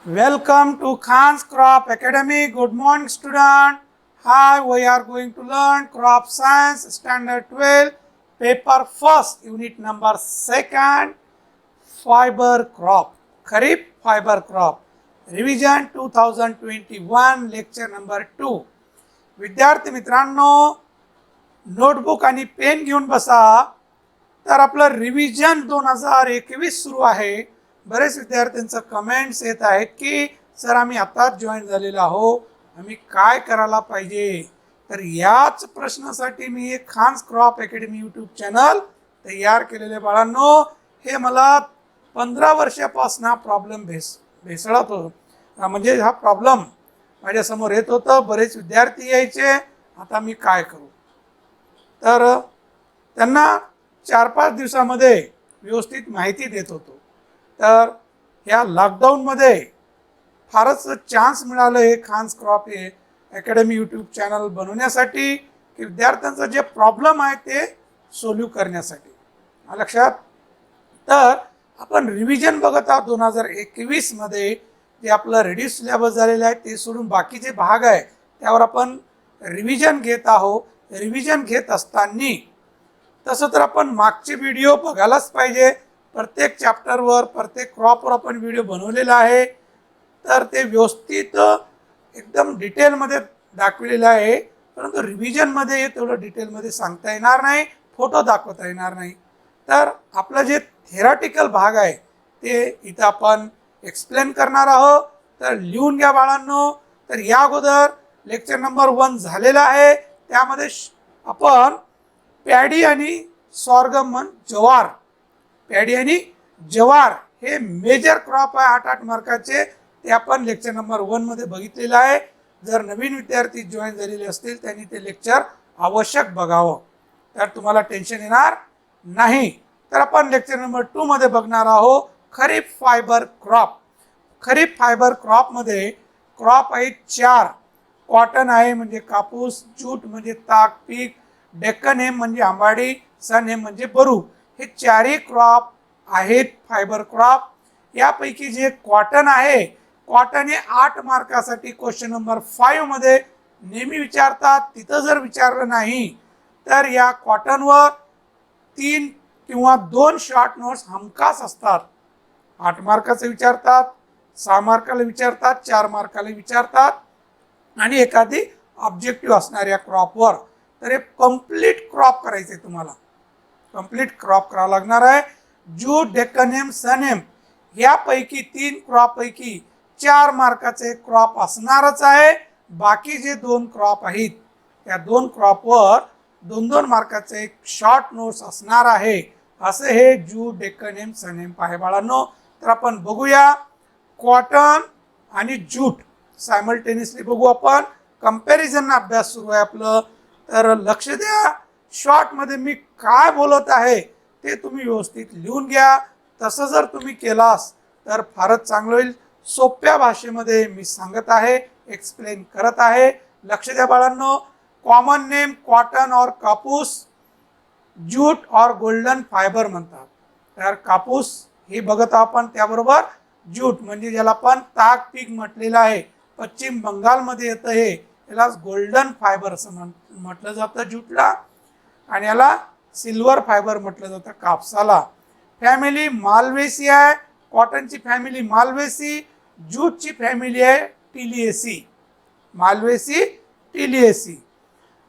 Welcome to Khan's Crop Academy. Good morning, student. Hi, we are going to learn Crop Science Standard 12, Paper First, Unit number 2, Fiber Crop, Kharif Fiber Crop, Revision 2021, Lecture number 2. विद्यार्थी मित्रांनो, notebook आणि pen घेऊन बसा. तर आपलं revision 2021 सुरू आहे. बरेच विद्यार्थ्यांचं कमेंट्स येत आहेत की सर आम्ही आताच जॉईन झालेलो आहो, आम्ही काय करायला पाहिजे. तर याच प्रश्नासाठी मी एक Khan's crop academy YouTube channel तयार केलेले. बाळांनो, हे मला 15 वर्षापासून हा प्रॉब्लेम भेसळत होता. म्हणजे हा प्रॉब्लेम माझ्यासमोर येत होतं. बरेच विद्यार्थी यायचे, आता मी काय करू. तर त्यांना 4-5 दिवसामध्ये व्यवस्थित माहिती देत होतो. तर ह्या लॉकडाऊनमध्ये फारच चान्स मिळालं हे Khan's crop academy YouTube channel बनवण्यासाठी, की विद्यार्थ्यांचा जे प्रॉब्लेम आहे ते सोल्व्ह करण्यासाठी. लक्षात. तर आपण रिव्हिजन बघत आहोत 2021 मध्ये. जे आपलं रेडी सिलेबस झालेलं आहे ते सोडून बाकीचे भाग आहे त्यावर आपण रिव्हिजन घेत आहोत. रिव्हिजन घेत असताना तसं तर आपण मागचे व्हिडिओ बघायलाच पाहिजे. प्रत्येक चॅप्टरवर, प्रत्येक क्रॉपवर आपण व्हिडिओ बनवलेला आहे. तर ते व्यवस्थित एकदम डिटेलमध्ये दाखवलेलं आहे. परंतु रिव्हिजनमध्ये तेवढं डिटेलमध्ये सांगता येणार नाही, फोटो दाखवता येणार नाही. तर आपलं जे थेरॉटिकल भाग आहे ते इथं आपण एक्सप्लेन करणार आहोत. तर लिहून घ्या बाळांनो. तर या अगोदर लेक्चर नंबर 1 झालेला आहे. त्यामध्ये आपण पॅडी आणि सॉर्गम ज्वार, पॅडी आणि ज्वार हे मेजर क्रॉप आहे 8-8 मार्काचे. ते आपण लेक्चर नंबर 1 मध्ये बघितलेलं आहे. जर नवीन विद्यार्थी जॉईन झालेले असतील त्यांनी ते लेक्चर आवश्यक बघावं, तर तुम्हाला टेन्शन येणार नाही. तर आपण लेक्चर नंबर 2 मध्ये बघणार आहोत खरीप फायबर क्रॉप. खरीप फायबर क्रॉप मध्ये क्रॉप आहेत 4. कॉटन आहे म्हणजे कापूस, जूट म्हणजे ताग पीक, डेक्कन हेम म्हणजे आंबाडी, सन हेम म्हणजे बरू. हे 4ही क्रॉप आहेत फायबर क्रॉप. यापैकी जे कॉटन आहे, कॉटन हे 8 मार्कासाठी क्वेश्चन नंबर 5 मध्ये नेहमी विचारतात. तिथं जर विचारलं नाही तर या कॉटनवर 3 किंवा 2 शॉर्ट नोट्स हमखास असतात. 8 मार्काचे विचारतात, 6 मार्काला विचारतात, 4 मार्काला विचारतात आणि एखादी ऑब्जेक्टिव्ह असणार या क्रॉपवर. तर हे कम्प्लीट क्रॉप करायचे, तुम्हाला कम्प्लीट क्रॉप करावं लागणार आहे. जूट, डेक्कन हेम, सन हेम यापैकी 3 क्रॉप पैकी 4 मार्काचे क्रॉप असणारच आहे. बाकी जे 2 क्रॉप आहेत त्या 2 क्रॉपवर 2-2 मार्काचे शॉर्ट नोट्स असणार आहे. असं हे जूट, डेक्कन हेम, सन हेम आहे बाळांनो. तर आपण बघूया कॉटन आणि जूट सायमल्टेनियसली बघू आपण. कंपॅरिझन अभ्यास सुरू आहे आपलं. तर लक्ष द्या, शॉर्टमध्ये मी काय बोलत आहे ते तुम्ही व्यवस्थित लिहून घ्या. तसं जर तुम्ही केलास तर फारच चांगलं होईल. सोप्या भाषेमध्ये मी सांगत आहे, एक्सप्लेन करत आहे. लक्ष द्या बाळांनो. कॉमन नेम कॉटन और कापूस, जूट और गोल्डन फायबर म्हणतात. तर कापूस हे बघत आपण, त्याबरोबर जूट म्हणजे ज्याला आपण ताग पीक म्हटलेलं आहे, पश्चिम बंगालमध्ये येतं. हे याला गोल्डन फायबर असं म्हटलं जातं जूटला, आणि याला सिल्वर फायबर म्हटलं जातं कापसाला. फॅमिली मालवेसी आहे. कॉटनची फॅमिली मालवेसी, जूटची फॅमिली आहे Tiliaceae, Malvaceae Tiliaceae.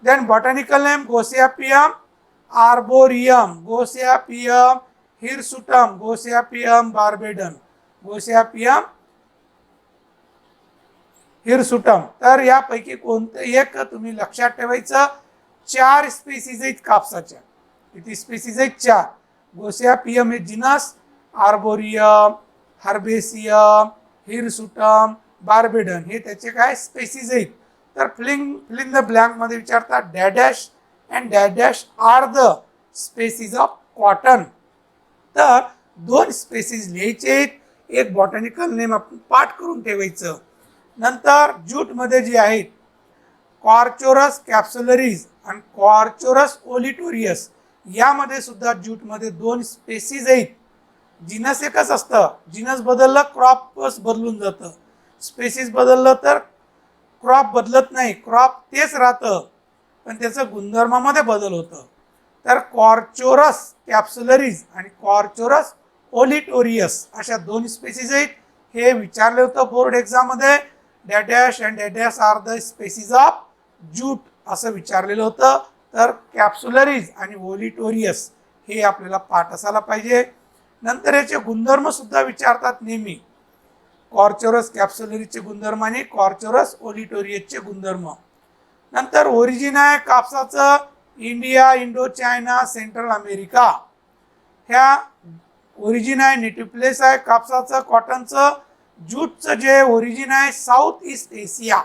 Then botanical name Gossypium arboreum, Gossypium hirsutum, Gossypium barbadense, Gossypium hirsutum. तर यापैकी कोणतं एक तुम्ही लक्षात ठेवायचं. 4 स्पीसीज आहेत कापसाच्या. किती स्पीसीज आहेत? 4. गोसियापियम हे जिनस, आर्बोरियम, हर्बेसियम, हिरसुटम, बार्बेडन हे त्याचे काय स्पीसीज आहेत. तर फिलिंग द ब्लँक मध्ये विचारतात dash and dash are the species of cotton. तर 2 स्पीसीज लिहायचे आहेत. एक बॉटॅनिकल नेम आपण पाठ करून ठेवायचं. नंतर जूटमध्ये जे आहेत कॉर्चोरस कॅप्सुलरीज आणि कॉर्चोरस ओलिटोरियस, यामध्ये सुद्धा जूटमध्ये 2 स्पेसीज आहेत. जिनस एकच असतं, जिनस बदललं क्रॉपच बदलून जातं. स्पेसिस बदललं तर क्रॉप बदलत नाही, क्रॉप तेच राहतं पण त्याचं गुणधर्मामध्ये बदल होतं. तर कॉर्चोरस कॅप्सुलरीज आणि कॉर्चोरस ओलिटोरियस अशा दोन स्पेसिस आहेत. हे विचारलं होतं बोर्ड एक्झाममध्ये. Dash and dash are the species of jute असं विचारलेलं होतं. तर कॅप्सुलरीज आणि ओलिटोरियस हे आपल्याला पाठ असायला पाहिजे. नंतर याचे गुणधर्म सुद्धा विचारतात नेहमी. कॉर्चोरस कॅप्सुलरीचे गुणधर्म आणि कॉर्चोरस ओलिटोरियसचे गुणधर्म. नंतर ओरिजिन आहे कापसाचं India, Indo China, central America. ह्या ओरिजिन आहे. नेटिव्ह प्लेस आहे कापसाचं, कॉटनचं. ज्यूटचं जे ओरिजिन आहे south east Asia,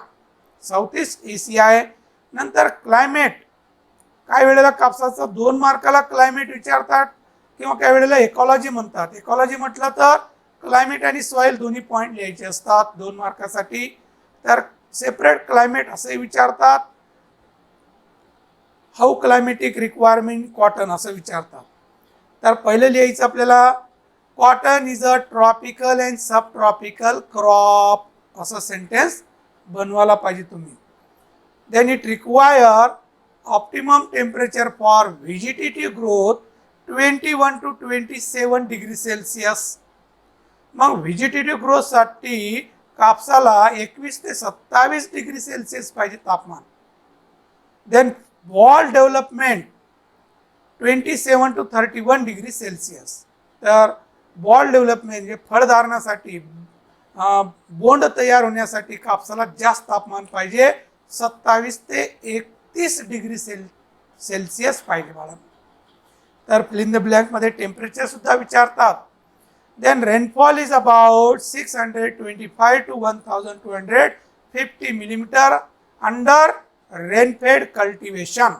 south east Asia आहे. नंतर क्लायमेट, काही वेळेला कापसाचं 2 मार्काला क्लायमेट विचारतात किंवा काही वेळेला इकॉलॉजी म्हणतात. इकॉलॉजी म्हटलं तर क्लायमेट आणि सॉइल दोन्ही पॉईंट लिहायचे असतात 2 मार्कासाठी. तर सेपरेट क्लायमेट असे विचारतात. हाऊ क्लायमेटिक रिक्वायरमेंट कॉटन असं विचारतात. तर पहिलं लिहायचं आपल्याला cotton is a tropical and sub tropical crop असं सेंटेन्स बनवायला पाहिजे तुम्ही. Then it require optimum temperature for vegetative growth 21 to 27 degree Celsius. मग व्हेजिटेटिव्ह ग्रोथसाठी कापसाला 21 ते 27 डिग्री सेल्सिअस पाहिजे तापमान. Then boll development 27 to 31 degree Celsius. तर बॉल डेव्हलपमेंट म्हणजे फळधारणासाठी, बोंड तयार होण्यासाठी कापसाला जास्त तापमान पाहिजे, 27 ते 31 डिग्री सेल्सिअस पाहिजे बाळा. तर फिल इन द ब्लँक मध्ये टेम्परेचर सुद्धा विचारतात. Then rainfall is about 625 to 1250 millimetre under rainfed cultivation.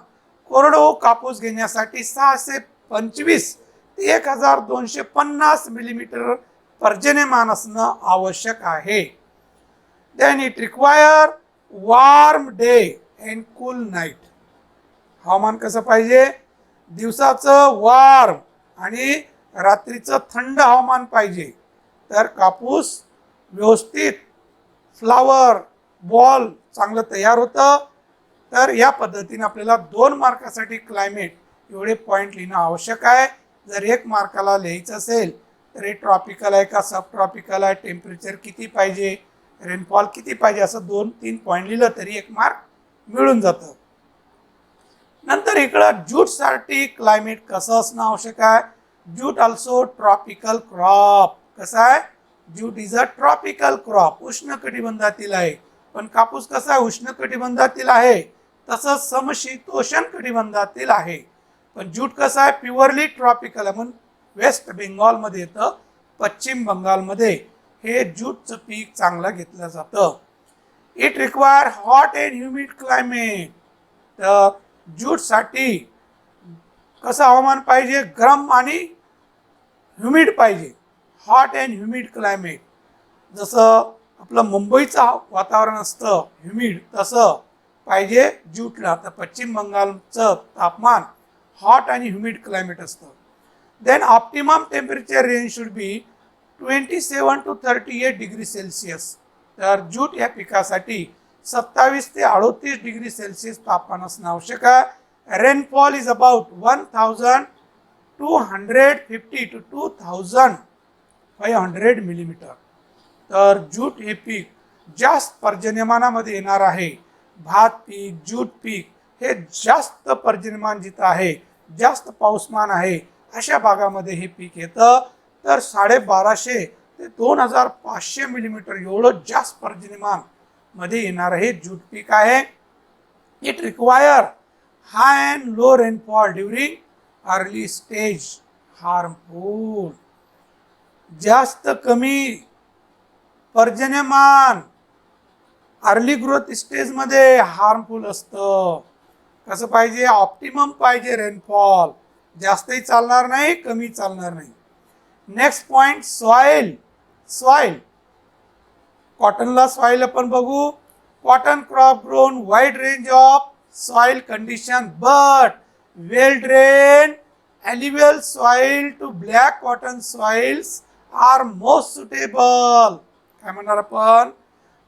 कोरडवाहू कापूस घेण्यासाठी 625 ते 1250 मिलीमीटर पर्जन्यमान असणं आवश्यक आहे. Then it require warm day and cool night. हवामान कसं पाहिजे? दिवसाचं वार्म आणि रात्रीचं थंड हवामान पाहिजे. तर कापूस व्यवस्थित फ्लावर बॉल चांगलं तयार होतं. तर या पद्धतीने आपल्याला 2 मार्कासाठी क्लायमेट एवढे पॉईंट लिहिणं आवश्यक आहे. जर 1 मार्काला लिहायचं असेल तर हे ट्रॉपिकल आहे का सब ट्रॉपिकल आहे, टेम्परेचर किती पाहिजे, रेनफॉल किती पाहिजे, असं 2-3 पॉईंट लिहिलं तरी 1 मार्क मिळून जातं. नंतर इकडं ज्यूटसाठी क्लायमेट कसं असणं आवश्यक आहे. Jute also tropical crop. कसं आहे? Jute is a tropical crop, उष्ण कटिबंधातील आहे. पण कापूस कसा आहे? उष्ण कटिबंधातील आहे. तसंच समशीतोष्ण कटिबंधातील आहे. पण ज्यूट कसं आहे? प्युअरली ट्रॉपिकल आहे. म्हणून वेस्ट बेंगॉलमध्ये येतं, पश्चिम बंगालमध्ये हे ज्यूटचं पीक चांगलं घेतलं जातं. It require hot and humid climate. तर ज्यूटसाठी कसं हवामान पाहिजे? गरम आणि ह्युमिड पाहिजे. Hot and humid climate. जसं आपलं मुंबईचं वातावरण असतं ह्युमिड, तसं पाहिजे ज्यूटला. तर पश्चिम बंगालचं तापमान हॉट आणि ह्युमिड क्लायमेट असतं. Then optimum temperature range should be 27 to 38 degree Celsius. तर ज्यूट या पिकासाठी 27 ते 38 डिग्री सेल्सिअस तापमान असणं आवश्यक आहे. Rainfall is about 1250 to 2500 millimetre. तर ज्यूट हे पीक जास्त पर्जन्यमानामध्ये येणार आहे. भात पीक, ज्यूट पीक हे जास्त पर्जन्यमान जिथं आहे, जास्त पाऊसमान आहे, अशा भागामध्ये हे पीक येतं. तर 1250 ते 2500 मिलीमीटर एवढं जास्त पर्जन्यमान मध्ये येणार हे ज्यूट पीक आहे. It require high and low rainfall during early stage. Harmful. जास्त कमी पर्जन्यमान अर्ली ग्रोथ स्टेजमध्ये हार्मफुल असतं. कसं पाहिजे? ऑप्टिमम पाहिजे रेनफॉल. जास्तही चालणार नाही, कमी चालणार नाही. Next point soil. सॉइल, कॉटनला सॉइल आपण बघू. Cotton crop grown wide range of soil condition but well drain alluvial soil to black cotton soils are most suitable. काय म्हणणार आपण?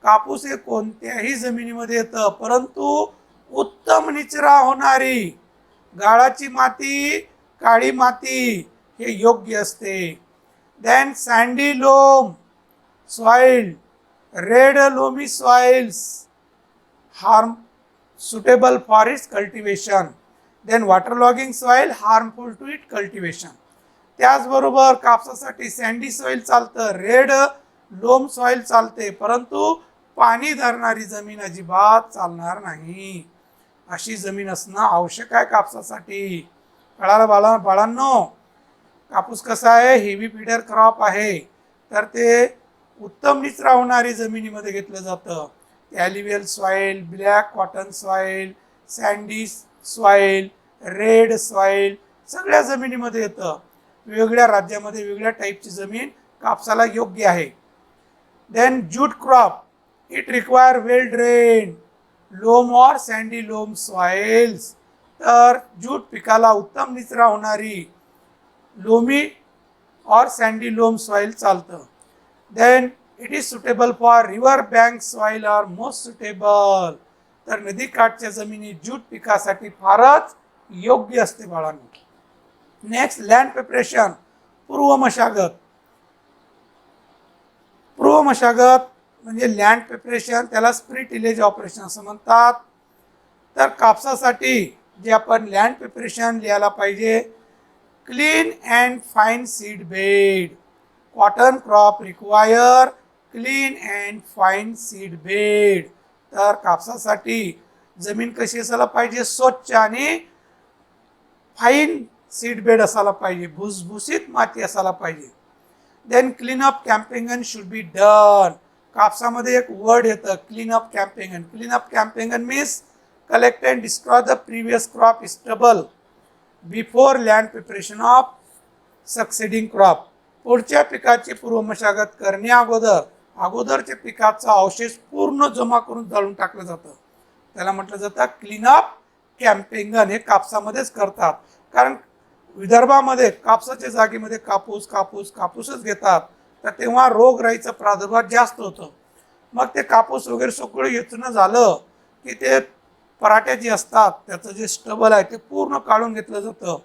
कापूस हे कोणत्याही जमिनीमध्ये येतं, परंतु उत्तम निचरा होणारी गाळाची माती, काळी माती हे योग्य असते. Then sandy loam soil, red loamy soils harm suitable for its cultivation. Then waterlogging soil harmful to its cultivation. त्याचबरोबर कापसासाठी सँडी सॉइल चालतं, रेड लोम सॉइल चालते, परंतु पाणी धरणारी जमीन अजिबात चालणार नाही. अशी जमीन असणं आवश्यक आहे कापसासाठी. कळालं बाळांनो? कापूस कसा आहे? हेवी फीडर क्रॉप आहे, तर ते उत्तम निचरा होणारी जमिनीमध्ये घेतलं जातं. Alluvial soil, black cotton soil, sandy soil, red soil सगळ्या जमिनीमध्ये येतं. वेगवेगळ्या राज्यामध्ये वेगळ्या टाईपची जमीन कापसाला योग्य आहे. Then jute crop, it require well drain loam or sandy loam soils. तर ज्यूट पिकाला उत्तम निचरा होणारी loamy or sandy loam soil चालतं. Then it is suitable for river bank soil are most suitable. तर नदीकाठच्या जमिनी ज्यूट पिकासाठी फारच योग्य असते बाळांनो. नेक्स्ट लँड प्रिपरेशन, पूर्व मशागत. पूर्व मशागत म्हणजे लँड प्रिपरेशन, त्याला स्प्री टिलेज ऑपरेशन असं म्हणतात. तर कापसासाठी जे आपण लँड प्रिपरेशन लिहायला पाहिजे, clean and fine seed bed. Cotton crop require clean and fine seed bed. तर कापसासाठी जमीन कशी असायला पाहिजे? स्वच्छ आणि फाईन सीड बेड असायला पाहिजे, भुसभुशीत माती असायला पाहिजे. Then clean up campaign should be done. कापसामध्ये एक वर्ड येतं clean up campaign. Clean up campaign means collect and destroy the previous crop stubble before land preparation of succeeding crop. पुढच्या पिकाची पूर्व मशागत करण्या अगोदरच्या पिकाचा अवशेष पूर्ण जमा करून जाळून टाकलं जातं. त्याला म्हटलं जातं क्लीन अप कॅम्पिंगन. हे कापसामध्येच करतात, कारण विदर्भामध्ये कापसाच्या जागेमध्ये कापूसच घेतात, तर तेव्हा रोगराईचा प्रादुर्भाव जास्त होतो. मग ते कापूस वगैरे सगळं येचणं झालं की ते पराठ्या जी असतात त्याचं जे स्टबल आहे ते पूर्ण काढून घेतलं जातं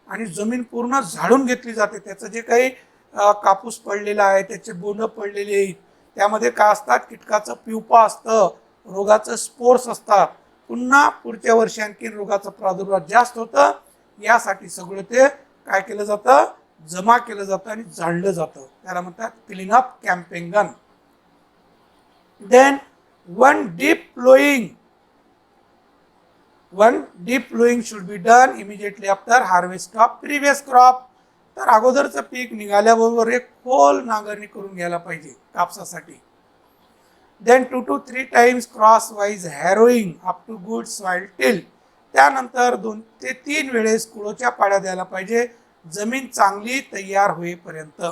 आणि जमीन पूर्ण झाडून घेतली जाते. त्याचं जे काही कापूस पडलेला आहे, त्याचे बोंड पडलेले आहेत, त्यामध्ये काय असतात? कीटकाचं प्युपा असतं, रोगाचं स्पोर्स असतात. पुन्हा पुढच्या वर्षी आणखी रोगाचा प्रादुर्भाव जास्त होतं. यासाठी सगळं ते काय केलं जातं? जमा केलं जातं आणि जाळलं जातं. त्याला म्हणतात clean up campaign. Then one deep ploughing should be done immediately after harvest of previous crop. तर अगोदरचं पीक निघाल्याबरोबर एक खोल नांगरणी करून घ्यायला पाहिजे कापसासाठी. Then 2 to 3 times crosswise harrowing up to good soil tilth. त्यानंतर 2 ते 3 वेळेस कुळोच्या पाड्या द्यायला पाहिजे जमीन चांगली तयार होईपर्यंत.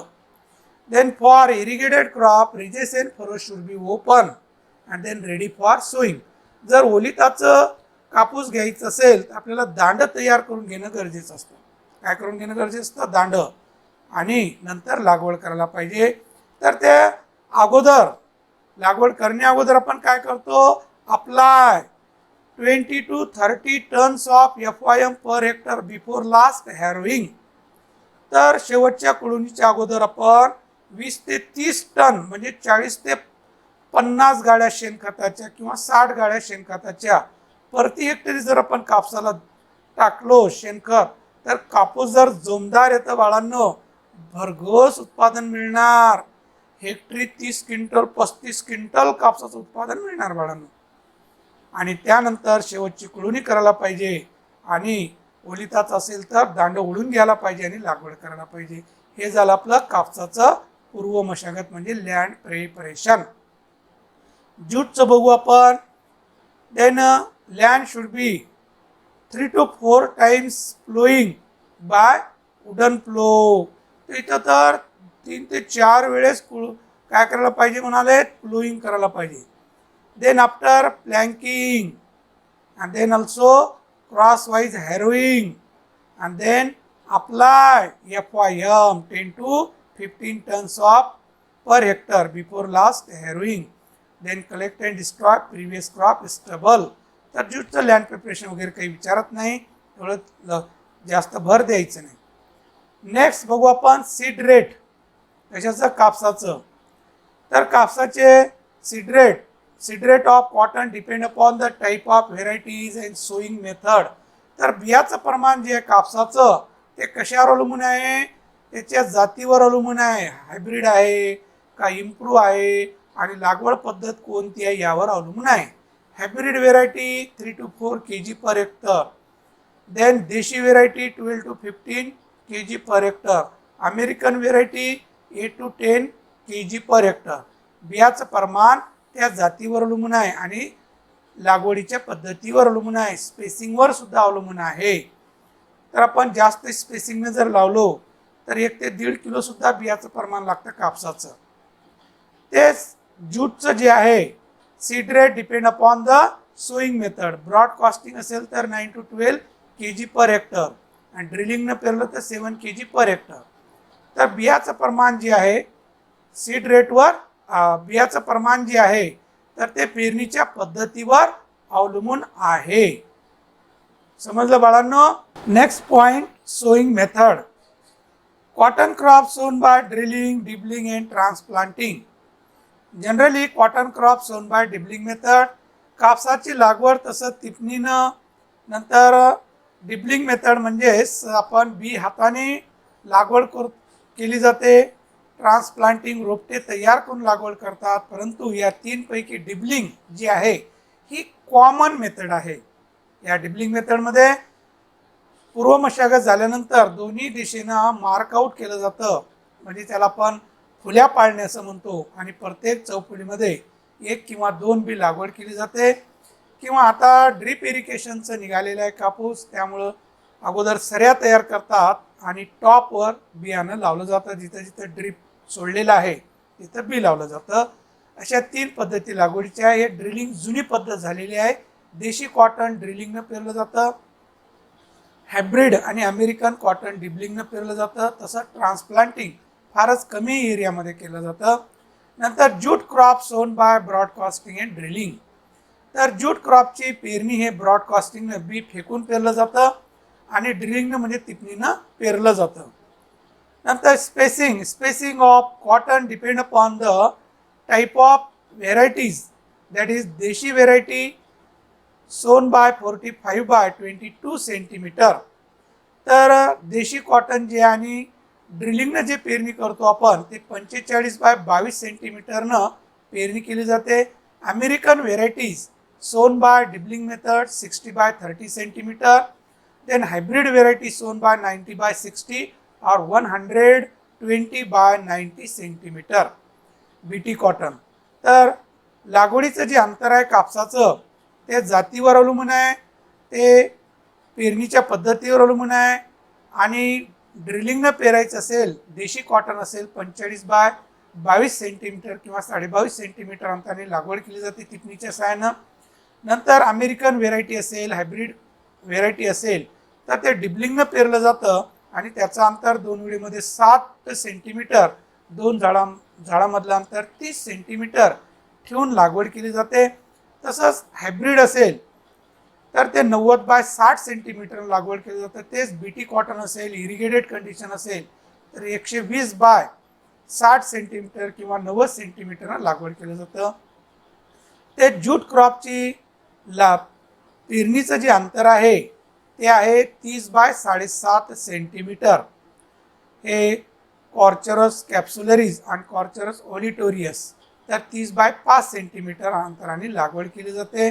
Then for irrigated crop ridges and furrow should be open and then ready for sowing. जर ओलिताचं कापूस घ्यायचं असेल तर आपल्याला दांड तयार करून घेणं गरजेचं असतं. काय करून घेणं गरजेचं असतं? दांड. आणि नंतर लागवड करायला पाहिजे. तर ते लागवड करण्या अगोदर आपण काय करतो? Apply 20 to 30 tons of FYM per hectare before last harrowing. तर शेवटच्या कुळवणीच्या अगोदर आपण 20 ते 30 टन म्हणजे 40 ते 50 गाड्या शेणखताच्या किंवा 60 गाड्या शेणखताच्या प्रति हेक्टरी जर आपण कापसाला टाकलो शेणखत, तर कापूस जर जोमदार येतं बाळांनो, भरघोस उत्पादन मिळणार. हेक्टरी 30 क्विंटल 35 क्विंटल कापसाचं उत्पादन मिळणार बाळांनो. आणि त्यानंतर शेवटची कुळवणी करायला पाहिजे आणि ओलिताचं असेल तर दांड ओढून घ्यायला पाहिजे आणि लागवड करायला पाहिजे. हे झालं आपलं कापसाचं पूर्व मशागत म्हणजे लँड प्रिपरेशन. ज्यूटचं बघू आपण. Then land should be 3 to 4 times ploughing by wooden plough. तर इथं तर 3 ते 4 वेळेस काय करायला पाहिजे म्हणाले? प्लोईंग करायला पाहिजे. Then after planking and then also crosswise harrowing and then apply FYM 10 to 15 tons of per hectare before last harrowing. Then collect and destroy previous crop stubble. तर ज्यूटचं लँड प्रिपरेशन वगैरे काही विचारत नाही, एवढं जास्त भर द्यायचं नाही. नेक्स्ट बघू आपण सीड रेट. कशाचं? कापसाचं. तर कापसाचे seed rate of cotton depend upon the type of varieties and sowing method. तर बियाचं प्रमाण जे आहे कापसाचं ते कशावर अवलंबून आहे? त्याच्या जातीवर अवलंबून आहे. हायब्रिड आहे का इम्प्रूव्ह आहे आणि लागवड पद्धत कोणती आहे यावर अवलंबून आहे. Hybrid variety 3 to 4 kg per hectare. Then desi variety 12 to 15 kg per hectare. American variety 8 to 10 kg per hectare. बियाचं प्रमाण त्या जातीवर अवलंबून आहे आणि लागवडीच्या पद्धतीवर अवलंबून आहे. स्पेसिंगवर सुद्धा अवलंबून आहे. तर आपण जास्त स्पेसिंगने जर लावलो तर 1 ते 1.5 किलो सुद्धा बियाचं प्रमाण लागतं कापसाचं. तेच ज्यूटचं जे आहे seed rate depend upon the sowing method. Broadcasting असेल तर 9 to 12 kg पर हेक्टर आणि ड्रिलिंगनं पेरलं तर 7 kg पर हेक्टर. तर बियाचं प्रमाण जे आहे सीड रेटवर बियाचं प्रमाण जे आहे तर ते पेरणीच्या पद्धतीवर अवलंबून आहे. समजलं बाळांनो? Next point, sowing method. Cotton crop sown by drilling, dibbling and transplanting. Generally cotton crop sown by dibbling method. कापसाची लागवड तसं तिपणीनं, नंतर डिबलिंग मेथड म्हणजे आपण बी हाताने लागवड केली जाते. ट्रान्सप्लांटिंग रोपटे तयार करून लागवड करतात. परंतु या 3 पैकी डिबलिंग जी आहे ही कॉमन मेथड आहे. या डिबलिंग मेथडमध्ये पूर्व मशागत झाल्यानंतर दोन्ही दिशेनं मार्कआउट केलं जातं, म्हणजे त्याला आपण फुल्या पाळणे असं म्हणतो. आणि प्रत्येक चौफुलीमध्ये 1 किंवा 2 बी लागवड केली जाते. किंवा आता ड्रीप इरिगेशनचं निघालेलं आहे कापूस, त्यामुळं अगोदर सऱ्या तयार करतात आणि टॉपवर बियाणं लावलं जातं. जिथं जिथं ड्रीप सोडलेलं आहे तिथं बी लावलं जातं. अशा 3 पद्धती लागवडीच्या. हे ड्रिलिंग जुनी पद्धत झालेली आहे. देशी कॉटन ड्रिलिंगनं पेरलं जातं. हायब्रिड आणि अमेरिकन कॉटन डिबलिंगनं पेरलं जातं. तसं ट्रान्सप्लांटिंग फारच कमी एरियामध्ये केलं जातं. नंतर jute crop sown bye broadcasting and drilling. तर ज्यूट क्रॉपची पेरणी हे ब्रॉडकास्टिंगनं बी फेकून पेरलं जातं आणि ड्रिलिंगनं म्हणजे तिपणीनं पेरलं जातं. नंतर spacing of cotton depend upon the type of varieties. That is देशी variety sown bye 45 by 22 centimetre. तर देशी कॉटन जे आणि ड्रिलिंगनं जे पेरणी करतो आपण ते 45 by 22 सेंटीमीटरनं पेरणी केली जाते. American varieties sown by dibbling method 60 by 30 centimetre. Then hybrid variety sown by 90 by 60 और 120 by 90 सेंटीमीटर. BT cotton. तर लागवडीचं जे अंतर आहे कापसाचं ते जातीवर अवलंबून आहे, ते पेरणीच्या पद्धतीवर अवलंबून आहे. आणि ड्रिलिंगनं पेरायचं असेल, देशी कॉटन असेल 45 by 22 सेंटीमीटर किंवा 22.5 सेंटीमीटर अंतराने लागवड केली जाते तिपणीच्या सहाय्यानं. नंतर अमेरिकन व्हेरायटी असेल, हायब्रिड व्हेरायटी असेल तर ते डिबलिंगनं पेरलं जातं आणि त्याचं अंतर 2 वेळीमध्ये 7 सेंटीमीटर, 2 झाडामधलं अंतर 30 सेंटीमीटर ठेवून लागवड केली जाते. तसंच हायब्रिड असेल तर ते 90 by 60 सेंटीमीटर लागवड केली जातं. तेच बीटी कॉटन असेल, इरिगेटेड कंडिशन असेल तर 120 by 60 सेंटीमीटर किंवा 90 सेंटीमीटर लागवड केलं जातं. ते ज्यूट क्रॉपची पेरणीचं जे अंतर आहे ते आहे 30 by 7.5 सेंटीमीटर. हे कॉर्चरस कॅप्सुलरीज आणि कॉर्चरस ओलिटोरियस तर 30 by 5 सेंटीमीटर अंतराने लागवड केली जाते.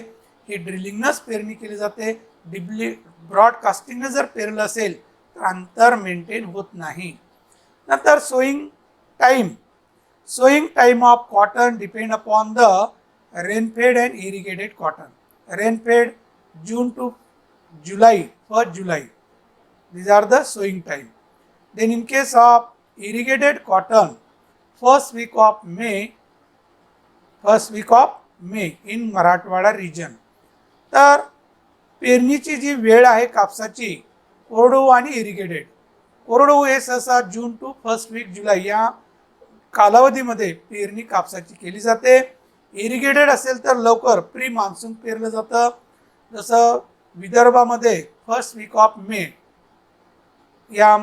ही ड्रिलिंगनंच पेरणी केली जाते. ब्रॉडकास्टिंगनं जर पेरलं असेल तर अंतर मेंटेन होत नाही. नंतर sowing time of cotton depend upon the rainfed and irrigated cotton. Rainfed June to July, 1 July. These are the sowing time. Then in case of irrigated cotton, first week of May in Marathwada region. तर पेरणीची जी वेळ आहे कापसाची कोरडवाहू आणि irrigated. कोरडवाहू हे सहसा जून टू 1st week July या कालावधीमध्ये पेरणी कापसाची केली जाते. इरिगेटेड असेल तर लवकर प्री मान्सून पेरलं जातं. जसं विदर्भामध्ये फर्स्ट वीक ऑफ मे, या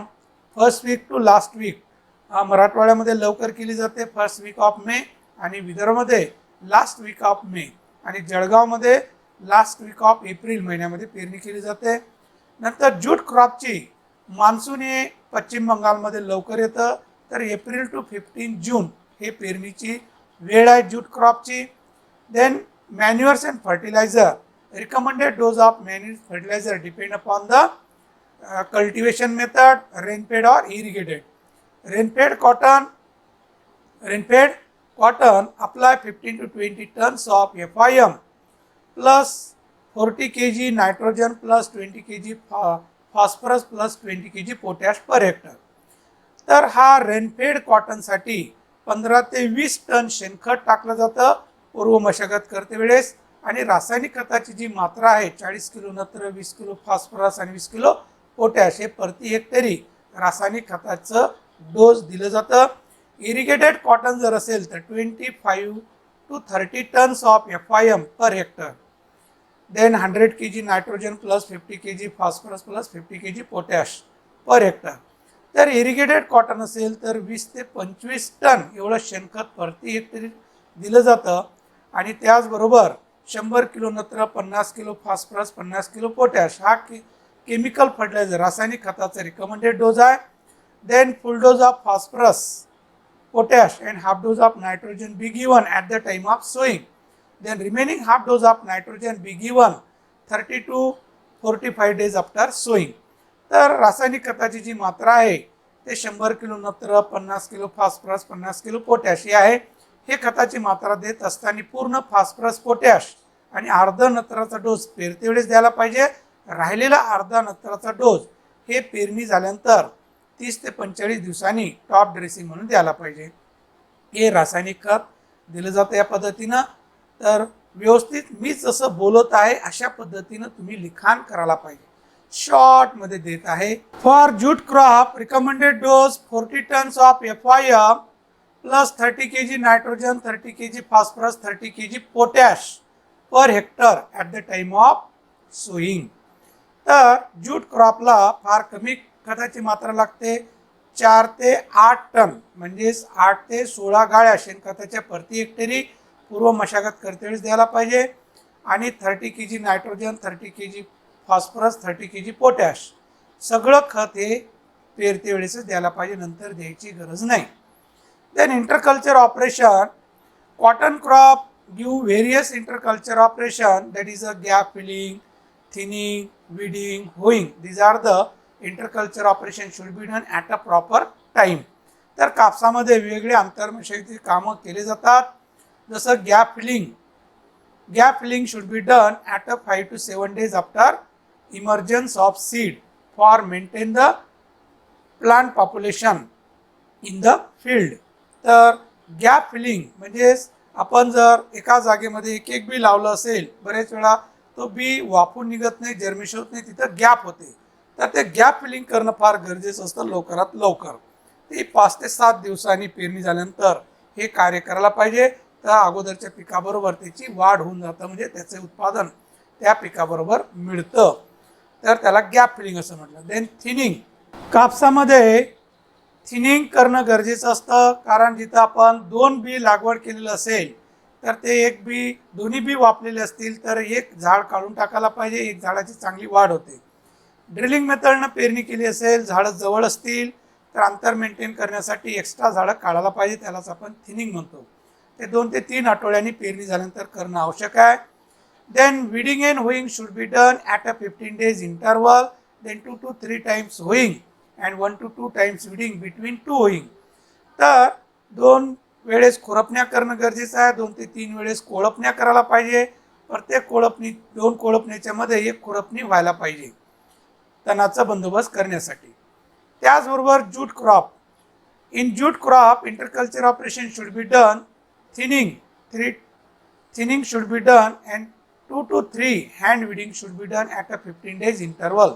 first week to last week, मराठवाड्यामध्ये लवकर केली जाते फर्स्ट वीक ऑफ मे, आणि विदर्भामध्ये लास्ट वीक ऑफ मे, आणि जळगावमध्ये लास्ट वीक ऑफ एप्रिल महिन्यामध्ये पेरणी केली जाते. नंतर ज्यूट क्रॉपची मान्सून हे पश्चिम बंगालमध्ये लवकर येतं, तर एप्रिल टू 15 जून हे पेरणीची वेळ आहे ज्यूट क्रॉपची. Then manures and fertiliser, recommended dose of manure fertiliser depend upon the cultivation method, rain-fed or irrigated. Rain-fed cotton apply 15 to 20 tons of FIM plus 40 kg nitrogen plus 20 kg phosphorus plus 20 kg potash per hectare. तर हा rainfed कॉटनसाठी 15 ते 20 ton शेणखत टाकलं जातं पूर्व मशागत करते वेळेस, आणि रासायनिक खताची जी मात्रा आहे 40 किलो नत्र, 20 किलो फॉस्फरस आणि 20 किलो पोटॅश हे प्रति हेक्टरी रासायनिक खताचं डोस दिलं जातं. इरिगेटेड कॉटन जर असेल तर 25 to 30 tons of FIM per hectare, then 100 kg nitrogen plus 50 kg phosphorus plus 50 kg potash per hectare. तर इरिगेटेड कॉटन असेल तर 20 ते 25 टन एवढं शेणखत प्रति हेक्टरी दिलं जातं, आणि त्याचबरोबर 100 किलो नत्र, 50 किलो फॉस्फरस, 50 किलो पोटॅश हा केमिकल फर्टिलायझर रासायनिक खताचा रिकमेंडेड डोज आहे. Then full dose of phosphorus, potash and half dose of nitrogen be given at the time of sowing. Then remaining half dose of nitrogen be given 30 to 45 days after sowing. तर रासायनिक खताची जी मात्रा आहे ते 100 kilo नत्र, 50 kilo phosphorus, 50 kilo potash हे आहे. हे खताची मात्रा देत असताना पूर्ण फॉस्फरस, पोटॅश आणि अर्धा नत्राचा डोस पेरते वेळेस द्यायला पाहिजे. राहिलेला अर्धा नत्राचा डोस हे पेरणी झाल्यानंतर 30 ते 45 दिवसांनी टॉप ड्रेसिंग म्हणून द्यायला पाहिजे. हे रासायनिक खत दिलं जातं या पद्धतीनं. तर व्यवस्थित मी जसं बोलत आहे अशा पद्धतीनं तुम्ही लिखाण करायला पाहिजे. शॉर्ट मध्ये देत आहे. For jute crop recommended dose 40 tonnes of FIM plus 30 kg nitrogen, 30 kg phosphorus, 30 kg potash per hectare at the time of sowing. तर ज्यूट क्रॉपला फार कमी खताची मात्रा लागते. 4 ते 8 टन म्हणजेच 8 ते 16 गाळ्या शेणखताच्या प्रति हेक्टरी पूर्व मशागत करते वेळेस द्यायला पाहिजे, आणि 30 kg nitrogen, 30 kg phosphorus, 30 kg potash सगळं खत हे पेरते वेळेसच द्यायला पाहिजे, नंतर द्यायची गरज नाही. Then interculture operation, cotton crop give various interculture operation, that is a gap filling, thinning, weeding, hoeing. These are the interculture operation should be done at a proper time. तर कापसामध्ये वेगवेगळे आंतरमशागतीची कामं केले जातात. जसं gap filling should be done at a 5 to 7 days after emergence of seed for maintain the plant population in the field. तर gap filling म्हणजेच आपण जर एका जागेमध्ये एक बी लावलं असेल, बरेच वेळा तो बी वाफून निघत नाही, जर्मिनेशन होत नाही, तिथं गॅप होते. तर ते गॅप फिलिंग करणं फार गरजेचं असतं लवकरात लवकर. ते 5 ते 7 दिवसांनी पेरणी झाल्यानंतर हे कार्य करायला पाहिजे. तर अगोदरच्या पिकाबरोबर त्याची वाढ होऊन जातं, म्हणजे त्याचे उत्पादन त्या पिकाबरोबर मिळतं. तर त्याला गॅप फिलिंग असं म्हटलं. देन थिनिंग, कापसामध्ये थिनिंग करणं गरजेचं असतं, कारण जिथं आपण 2 बी लागवड केलेलं असेल तर ते एक बी दोन्ही बी वापलेले असतील तर एक झाड काढून टाकायला पाहिजे, एक झाडाची चांगली वाढ होते. ड्रिलिंग मेथडनं पेरणी केली असेल, झाडं जवळ असतील तर अंतर मेंटेन करण्यासाठी एक्स्ट्रा झाडं काढायला पाहिजे, त्यालाच आपण थिनिंग म्हणतो. ते 2 ते 3 आठवड्यांनी पेरणी झाल्यानंतर करणं आवश्यक आहे. Then weeding and hoeing should be done at a 15 days interval. Then 2 to 3 times hoeing and 1 to 2 times weeding between 2 hoeing. तर 2 वेळेस खुरपण्या करणं गरजेचं आहे, 2 ते 3 वेळेस कोळपण्या करायला पाहिजे. प्रत्येक कोळपणी 2 कोळपण्याच्या मध्ये 1 खुरपणी व्हायला पाहिजे तणाचा बंदोबस्त करण्यासाठी. त्याचबरोबर jute crop, in jute crop interculture operation should be done. Thinning should be done and 2 to 3 hand weeding should be done at a 15 days interval.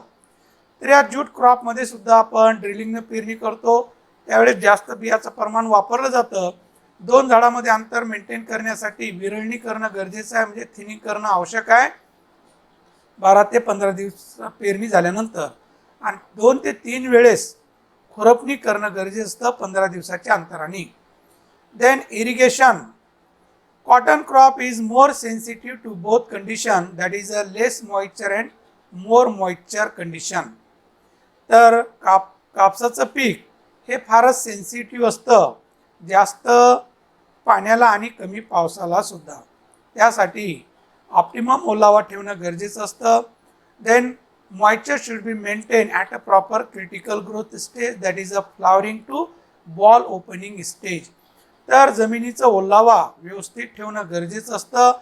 तर या ज्यूट क्रॉपमध्ये सुद्धा आपण ड्रिलिंगनं पेरणी करतो, त्यावेळेस जास्त बियाचं प्रमाण वापरलं जातं. दोन झाडामध्ये अंतर मेंटेन करण्यासाठी विरळणी करणं गरजेचं आहे, म्हणजे थिनिंग करणं आवश्यक आहे 12 ते 15 दिवस पेरणी झाल्यानंतर, आणि 2 ते 3 वेळेस खुरपणी करणं गरजेचं असतं 15 दिवसाच्या अंतराने. Then irrigation. Cotton crop is more sensitive to both condition, that is a less moisture and more moisture condition. तर कापसाचं पीक हे फारच सेन्सिटिव्ह असतं, जास्त पाण्याला आणि कमी पावसाला सुद्धा. त्यासाठी ऑप्टिमम ओलावा ठेवणं गरजेचं असतं. Then moisture should be maintain at a proper critical growth stage, that is a flowering to boll opening stage. तर जमिनीचं ओलावा व्यवस्थित ठेवणं गरजेचं असतं.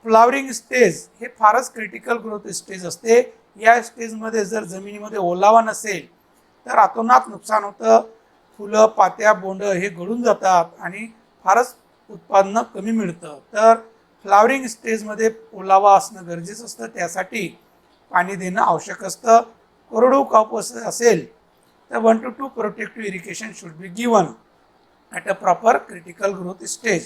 फ्लावरिंग स्टेज हे फारच क्रिटिकल ग्रोथ स्टेज असते. या स्टेजमध्ये जर जमिनीमध्ये ओलावा नसेल तर अतोनात नुकसान होतं. फुलं, पात्या, बोंड हे गळून जातात आणि फारच उत्पादन कमी मिळतं. तर फ्लावरिंग स्टेजमध्ये ओलावा असणं गरजेचं असतं, त्यासाठी पाणी देणं आवश्यक असतं. कोरडवाहू कापूस असेल तर 1 to 2 protective irrigation should be given at a proper critical growth stage.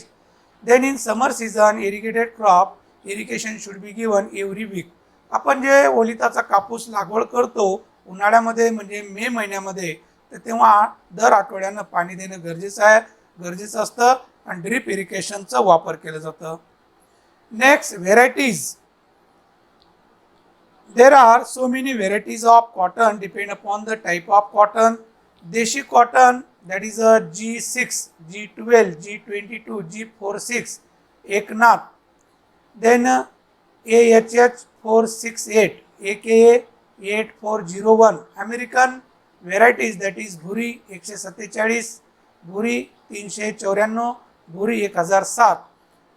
Then in summer season irrigated crop irrigation should be given every week. आपण जे ओलिताचा कापूस लागवड करतो उन्हाळ्यामध्ये म्हणजे मे महिन्यामध्ये, तर तेव्हा दर आठवड्यानं पाणी देणं गरजेचं असतं आणि ड्रिप इरिगेशनचा वापर केला जातं. Next, varieties. There are so many varieties of cotton depend upon the type of cotton. Deshi cotton, that is a G6, G12, G22, G46, Eknath. Then AHH 468, AKA 8401. American varieties, that is Bhuri 147, Bhuri 394, Bhuri 1007.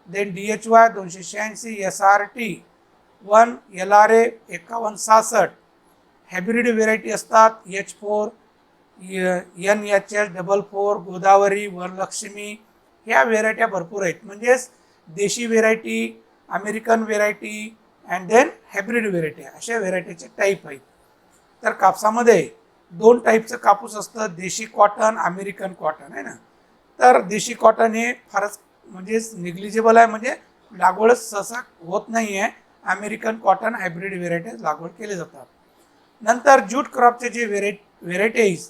Then DHY 286, SRT 1, LRA 5166. Hybrid variety असतात H4, NHS 44, Godavari, Varalakshmi. ह्या व्हेरायट्या भरपूर आहेत. म्हणजेच desi variety, American variety and then hybrid variety, अशा व्हेरायटीचे type आहेत. तर कापसामध्ये 2 टाईपचं कापूस असतं, देशी कॉटन, अमेरिकन कॉटन, आहे ना. तर देशी कॉटन हे फारच म्हणजेच निग्लिजिबल आहे, म्हणजे लागवडच सहसा होत नाही आहे. अमेरिकन कॉटन हायब्रिड व्हेरायटीज लागवड केले जातात. नंतर ज्यूट क्रॉपचे जे व्हेरायटीज,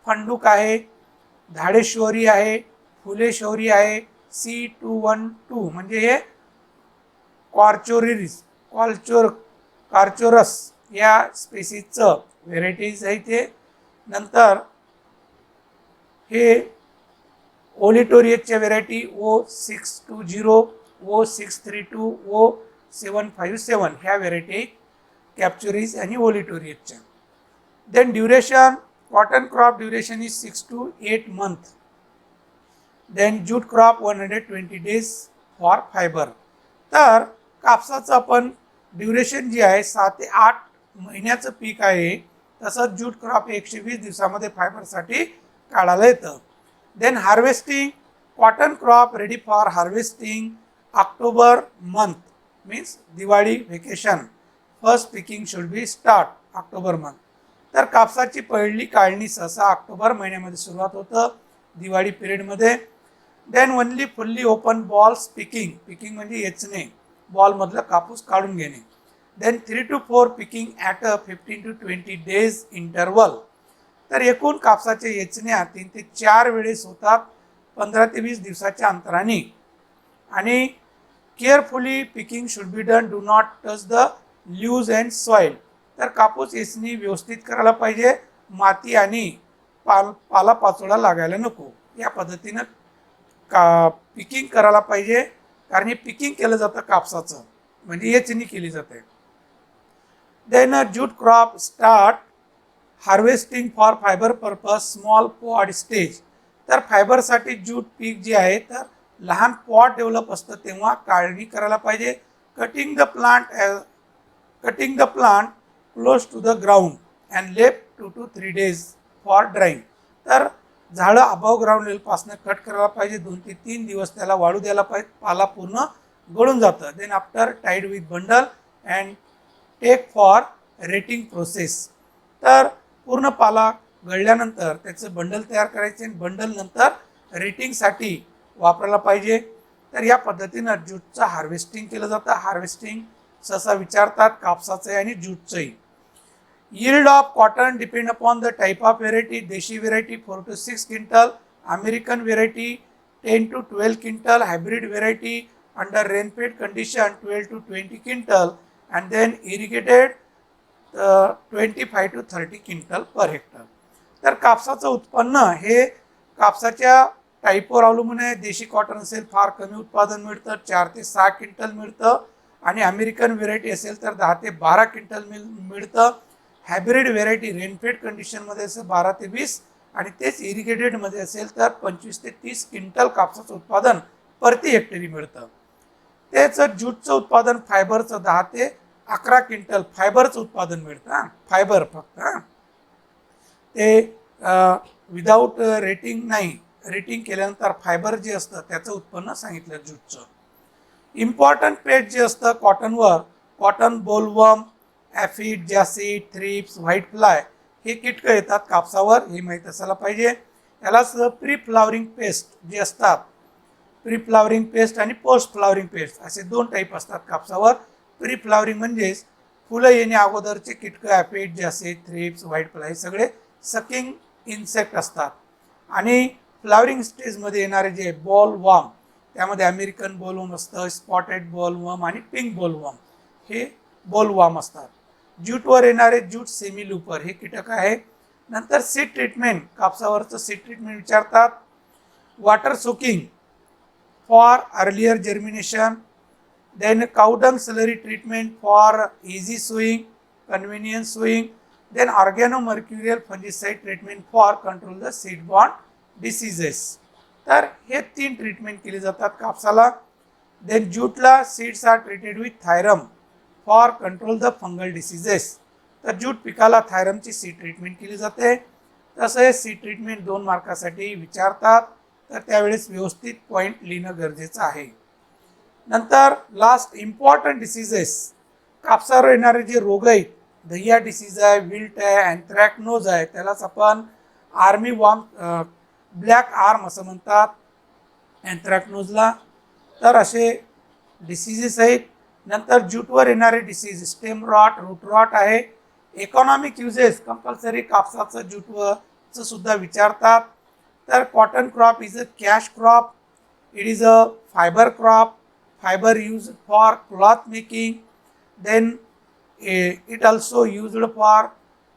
फंडूक आहे, धाडेश्वरी आहे, फुलेश्वरी आहे, C212 म्हणजे हे कॉर्चोरस या स्पेसीजचं व्हेरायटीज आहे ते. नंतर हे ओलिटोरियसच्या व्हेरायटी O620, O632, O757 ह्या व्हेरायटी कॅप्चुरीज आणि ओलिटोरियसच्या. Then duration, cotton crop duration is 6 to 8 months. Then jute crop 120 days for fibre. तर कापसाचं आपण ड्युरेशन जी आहे 6 ते 8 महिन्याचं पीक आहे, तसंच ज्यूट क्रॉप 120 दिवसामध्ये फायबरसाठी काढायला येतं. Then harvesting, cotton crop ready for harvesting October month, means Diwali vacation. First picking should be start October month. तर कापसाची पहिली काढणी सहसा ऑक्टोबर महिन्यामध्ये सुरुवात होतं, दिवाळी पिरियडमध्ये. Then only fully open bolls picking, picking म्हणजे येचणे, बॉलमधलं कापूस काढून घेणे. Then 3 to 4 picking at a 15 to 20 days interval. तर एकूण कापसाच्या येचण्या 3 ते 4 वेळेस होतात 15 ते 20 दिवसाच्या अंतराने. आणि carefully picking should be done, do not touch the ल्यूज and soil. तर कापूस येचणी व्यवस्थित करायला पाहिजे, माती आणि पालापाचोळा लागायला नको. या पद्धतीनं पिकिंग करायला पाहिजे, कारण हे पिकिंग केलं जातं कापसाचं, म्हणजे येचणी केली जाते. Then jute crop start harvesting for fibre purpose small pod stage. तर फायबरसाठी ज्यूट पीक जे आहे तर लहान पॉट डेव्हलप असतं तेव्हा काढणी करायला पाहिजे. Cutting the plant close to the ground and left 2 to 3 days for drying. तर झाडं अबाव ग्राउंड लेवलपासून कट करायला पाहिजे, 2 ते 3 दिवस त्याला वाळू द्यायला पाहिजे, पाला पूर्ण गळून जातं. Then after tied with bundle and take for retting process. तर पूर्ण पाला गळल्यानंतर त्याचं बंडल तयार करायचे आणि बंडल नंतर रेटिंगसाठी वापरायला पाहिजे. तर या पद्धतीनं ज्यूटचं हार्वेस्टिंग केलं जातं. हार्वेस्टिंग सहसा विचारतात कापसाचं आणि ज्यूटचंही. Yield of cotton depend upon the type of variety. Deshi variety 4 to 6 quintal, American variety 10 to 12 quintal, hybrid variety under rain-fed condition 12 to 20 quintal, and then irrigated 25 to 30 quintal per hectare. तर कापसाचं उत्पन्न हे कापसाच्या टाईपवर अवलंबून आहे. देशी cotton असेल फार कमी उत्पादन मिळतं, 4 ते 6 क्विंटल मिळतं, आणि अमेरिकन व्हेरायटी असेल तर 10 ते 12 क्विंटल मिळतं. हायब्रिड व्हेरायटी रेनफेड कंडिशनमध्ये असेल 12 ते 20, आणि तेच इरिगेटेडमध्ये असेल तर 25 ते 30 क्विंटल कापसाचं उत्पादन प्रति हेक्टरी मिळतं. तेच ज्यूटचं उत्पादन फायबरचं 10 ते 11 क्विंटल फायबरचं उत्पादन मिळतं. फायबर फक्त ते विदाऊट रेटिंग नाही, रेटिंग केल्यानंतर फायबर जे असतं त्याचं उत्पन्न सांगितलं ज्यूटचं. इम्पॉर्टंट पेस्ट जे असतं कॉटनवर, cotton bollworm, aphid, jassid, thrips, white fly हे कीटकं येतात कापसावर, हे माहीत असायला पाहिजे. यालाच प्री फ्लावरिंग पेस्ट जे असतात, प्री फ्लावरिंग पेस्ट आणि पोस्ट फ्लावरिंग पेस्ट असे 2 टाईप असतात कापसावर. प्री फ्लावरिंग म्हणजेच फुलं येण्या अगोदरचे कीटकं, ॲफिड, जॅसिड, थ्रिप्स, व्हाईट फ्लाय हे सगळे सकिंग इन्सेक्ट असतात. आणि फ्लावरिंग स्टेजमध्ये येणारे जे बॉलवर्म, त्यामध्ये अमेरिकन बॉलवर्म असतं, स्पॉटेड बॉलवर्म आणि पिंक बॉलवर्म हे बॉलवर्म असतात. ज्यूटवर येणारे ज्यूट सेमी लूपर हे कीटक आहे. नंतर सीड ट्रीटमेंट, कापसावरचं सीड ट्रीटमेंट विचारतात. Water soaking for earlier germination, then cowdung slurry treatment for easy sowing, convenience sowing, then organomercurial fungicide treatment for control the seed borne diseases. तर हे 3 treatment केली जातात कापसाला. देन ज्यूटला seeds are treated with thiram for control the fungal diseases. तर jute पिकाला थायरमची seed treatment केली जाते. तसं हे सीड ट्रीटमेंट 2 मार्कासाठी विचारतात, तर त्यावेळेस व्यवस्थित पॉईंट लिहिणं गरजेचं आहे. नंतर लास्ट इम्पॉर्टंट डिसीजेस, कापसावर येणारे जे रोग आहेत, दहिया डिसीज आहे, विल्ट आहे, अँथ्रॅकनोज आहे, त्यालाच आपण आर्मी वॉर्म, ब्लॅक आर्म असं म्हणतात अँथ्रॅकनोजला. तर असे डिसीजेस आहेत. नंतर ज्यूटवर येणारे disease stem rot, root rot आहे. इकॉनॉमिक युजेस कंपल्सरी कापसाचं ज्यूटवरचं सुद्धा विचारतात. तर cotton crop is a cash crop, it is a fibre crop, fibre use for cloth making, then it also used for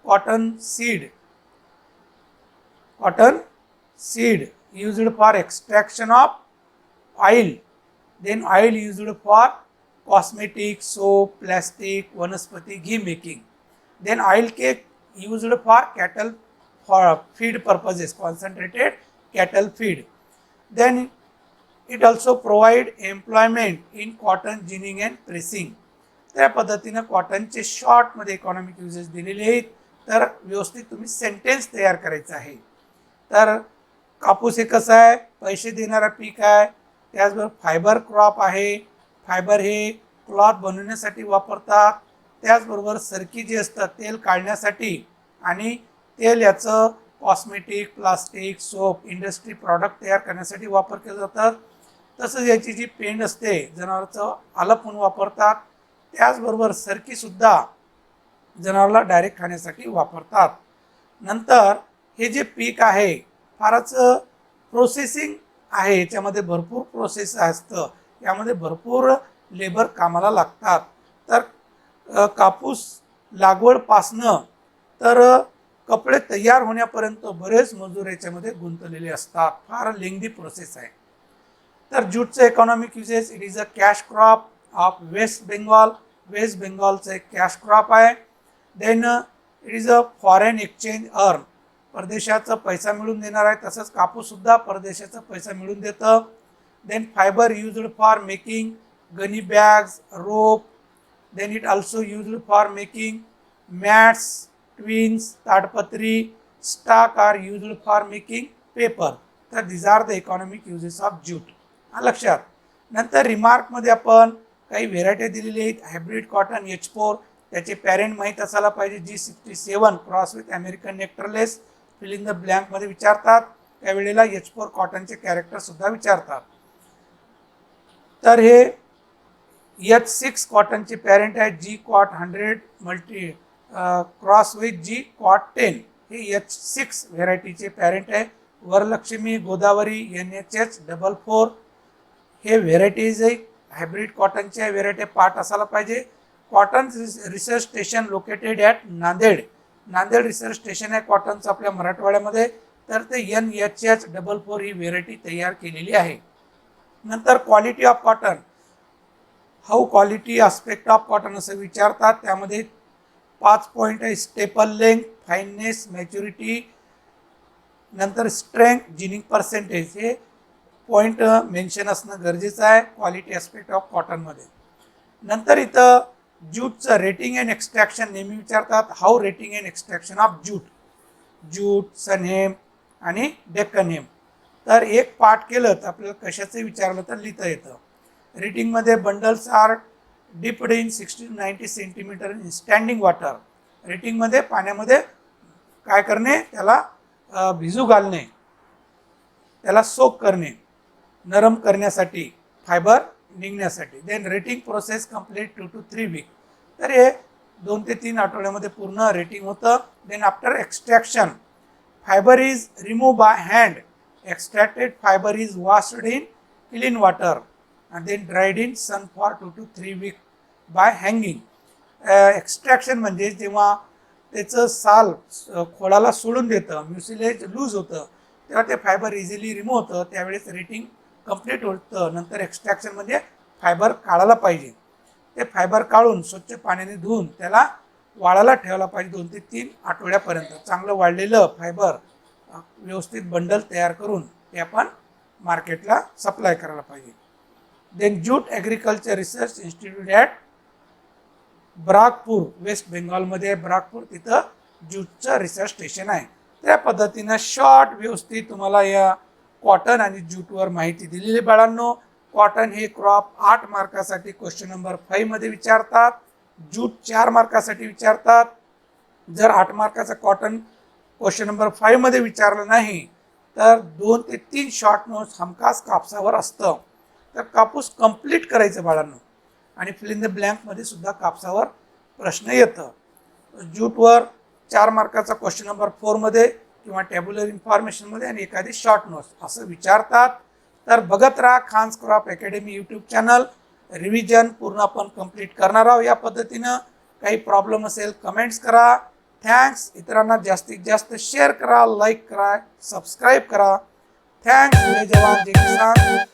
cotton seed used for extraction of oil, then oil used for cosmetic, soap, plastic, vanaspati ghee making, then oil cake used for cattle for feed purposes, concentrated cattle feed, then it also provide employment in cotton ginning and pressing. त्या पद्धतीनं कॉटनचे शॉर्टमध्ये economic uses दिलेले आहेत. तर व्यवस्थित तुम्ही sentence तयार करायचं आहे. तर कापूस हे कसं आहे, पैसे देणारा पीक आहे, त्याचबरोबर फायबर क्रॉप आहे. फायबर हे क्लॉथ बनवण्यासाठी वापरतात, त्याचबरोबर सरकी जे असतं तेल काढण्यासाठी, आणि तेल याचं cosmetic, plastic, soap, industry product तयार करण्यासाठी वापर केला जातात. तसंच याची जी पेंड असते जनावरांचं आलप म्हणून वापरतात. त्याचबरोबर सरकीसुद्धा जनावराला डायरेक्ट खाण्यासाठी वापरतात. नंतर हे जे पीक आहे फारच प्रोसेसिंग आहे, याच्यामध्ये भरपूर प्रोसेस असतं, यामध्ये भरपूर लेबर कामाला लागतात. तर कापूस लागवडपासनं तर कपडे तयार होण्यापर्यंत बरेच मजूर याच्यामध्ये गुंतलेले असतात. फार लेंदी प्रोसेस आहे. तर ज्यूटचं economic uses, it is a cash crop of West Bengal, West बेंगॉलचं एक कॅश क्रॉप आहे. Then it is a foreign exchange earn, परदेशाचा पैसा मिळून देणार आहे. तसंच कापूससुद्धा परदेशाचा पैसा मिळून देतं. Then fibre used for making gunny bags, rope, then it also used for making mats, twines, ताडपत्री, stalk are used for making paper. तर these are the economic uses of jute. लक्षात. नंतर रिमार्कमध्ये आपण काही व्हेरायटी दिलेली आहेत. हायब्रिड कॉटन H4, त्याचे parent माहीत असायला पाहिजे, G67 cross with American nectarless, fill in the ब्लँकमध्ये विचारतात. त्यावेळेला H4 कॉटनचे कॅरेक्टर सुद्धा विचारतात. तर हे H6 कॉटनचे पॅरेंट आहे G cot 100 multi cross with G cot 10. हे H6 व्हेरायटीचे पॅरेंट आहे. वरलक्ष्मी, गोदावरी, NHH 44 हे व्हेरायटीज आहे. हायब्रिड कॉटनच्या व्हेरायटी पार्ट असायला पाहिजे. Cotton research station located at Nanded. Nanded research station आहे कॉटनचं आपल्या मराठवाड्यामध्ये. तर ते NHH 44 ही व्हेरायटी तयार केलेली आहे. नंतर quality of cotton, how quality aspect of cotton असं विचारतात. त्यामध्ये 5 पॉईंट आहे. स्टेपल लेंथ, फाईननेस, मॅच्युरिटी, नंतर स्ट्रेंथ, जिनिंग पर्सेंटेज हे पॉईंट मेन्शन असणं गरजेचं आहे क्वालिटी आस्पेक्ट ऑफ कॉटनमध्ये. नंतर इथं ज्यूटचं रेटिंग अँड एक्स्ट्रॅक्शन नेहमी विचारतात. How retting and extraction of jute, jute, sunhemp आणि डेक्कन हेम. तर एक पार्ट केलं तर आपल्याला कशाचं विचारलं तर लिहिता येतं. रेटिंगमध्ये bundles are dipped in 60 to 90 centimetre in standing water. रेटिंगमध्ये पाण्यामध्ये काय करणे, त्याला भिजू घालणे, त्याला सोक करणे, नरम करण्यासाठी, फायबर निघण्यासाठी. Then retting process complete 2 to 3 week. तर हे 2 ते 3 आठवड्यामध्ये पूर्ण रेटिंग होतं. Then after extraction fibre is remove by hand. Extracted fibre is washed in clean water and then dried in sun for 2 to 3 week by hanging. Extraction म्हणजे जेव्हा त्याचं साल खोडाला सोडून देतं, म्युसिलेज लूज होतं, तेव्हा ते फायबर इझिली रिमूव्ह होतं, त्यावेळेस रेटिंग कंप्लीट होतं. नंतर एक्स्ट्रॅक्शन म्हणजे फायबर काढायला पाहिजे. ते फायबर काढून स्वच्छ पाण्याने धुवून त्याला वाळायला ठेवायला पाहिजे 2 ते 3 आठवड्यापर्यंत. चांगलं वाळलेलं फायबर व्यवस्थित बंडल तयार करून ते आपण मार्केटला सप्लाय करायला पाहिजे. Then jute agriculture research institute at Barrackpore, West बेंगॉलमध्ये ब्रागपूर, तिथं ज्यूटचं रिसर्च स्टेशन आहे. त्या पद्धतीनं शॉर्ट व्यवस्थित तुम्हाला या कॉटन आणि ज्यूटवर माहिती दिलेली. बाळांनो, कॉटन हे क्रॉप 8 मार्कासाठी क्वेश्चन नंबर 5 मध्ये विचारतात. ज्यूट 4 मार्कासाठी विचारतात. जर 8 मार्काचा कॉटन क्वेश्चन नंबर 5 मध्ये विचारलं नाही तर 2 ते 3 शॉर्ट नोट्स हमखास कापसावर असतं. तर कापूस कंप्लीट करायचं बाळांनो. आणि फिल इन द ब्लँकमध्ये सुद्धा कापसावर प्रश्न येतं. ज्यूटवर 4 मार्काचा क्वेश्चन नंबर 4 मध्ये किंवा टॅब्युलर इन्फॉर्मेशनमध्ये आणि एखादी शॉर्ट नोट्स असं विचारतात. तर बघत राहा Khan's crop academy YouTube channel. Revision पूर्ण आपण कंप्लीट करणार आहोत या पद्धतीनं. काही प्रॉब्लेम असेल कमेंट्स करा. थँक्स. इतरांना जास्तीत जास्त शेअर करा, लाईक करा, सबस्क्राईब करा. थँक्स. जय जवान जय किसान.